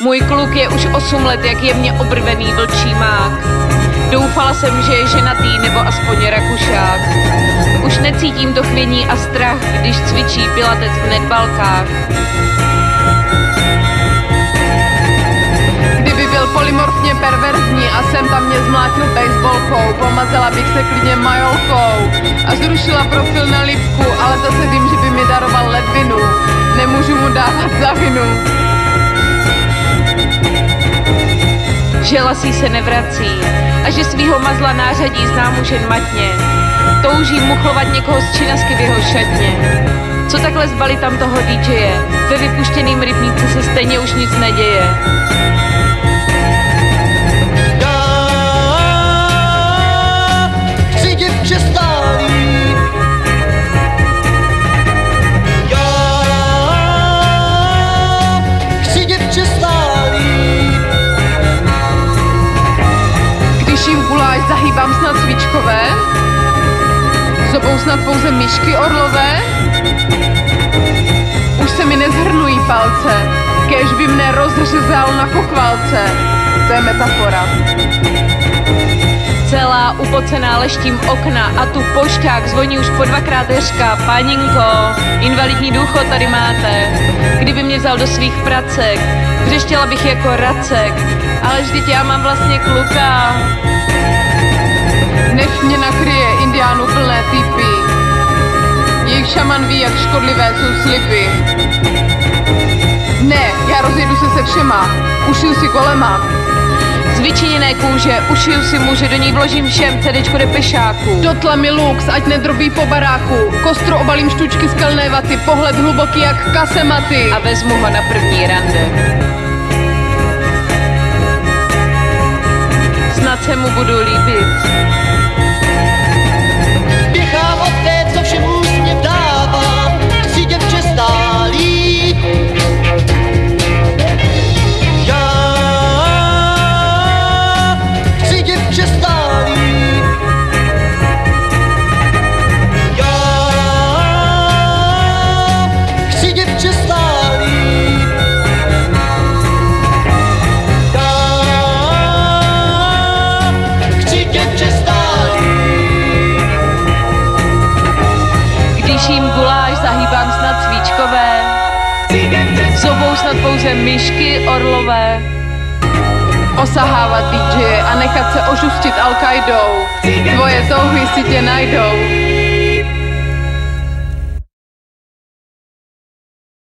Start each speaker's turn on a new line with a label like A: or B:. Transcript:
A: Můj kluk je už 8 let, jak je mě obrvený vlčí mák. Doufala jsem, že je ženatý nebo aspoň rakušák. Už necítím to chvění a strach, když cvičí pilates v netbalkách.
B: Kdyby byl polymorfně perverzní a sem tam mě zmlátil baseballkou, pomazala bych se klidně majolkou a zrušila profil na lípku, ale zase vím, že by mi daroval ledvinu. Nemůžu mu dávat za vinu.
A: Že lasí se nevrací a že svýho mazla nářadí znám už jen matně. Toužím muchlovat někoho z činasky v jeho šatně. Co takhle zbali tam toho DJe? Ve vypuštěným rybníce se stejně už nic neděje.
C: Chci děvče stálý. Já chci děvče stálý.
B: Když jim guláš, zahýbám snad svíčkové, zobou snad pouze myšky orlové. Už se mi nezhrnují palce, kéž by mne rozřezal na pochvalce. To je metafora.
A: Celá upocená leštím okna a tu pošťák zvoní už po 2krát heřka. Paninko, invalidní důchod tady máte. Kdyby mě vzal do svých pracek, vřeštěla bych jako racek, ale vždyť já mám vlastně kluka.
B: Než mě nakryje indiánů plné typy, jejich šaman ví, jak škodlivé jsou slipy. Ne, já rozjedu se všema, ušiju si kolema.
A: Z vyčiněné kůže ušiju si muže, do ní vložím všem CDčko Depešáku.
B: Do tlamy lux, ať nedrobí po baráku, kostru obalím štučky z kelné vaty, pohled hluboký jak kasematy.
A: A vezmu ho na první rande. Snad se mu budu líbit.
C: Běhám od té, co všem úsměv dává. Chci děvče stálý. Já chci děvče stálý. Já chci děvče stálý. Já chci děvče stálý.
A: Když jim guláš, zahýbám snad svíčkové, zobou snad pouze myšky orlové.
B: Osahávat DJ a nechat se ožustit Al-Qaidou, tvoje touhy si tě najdou.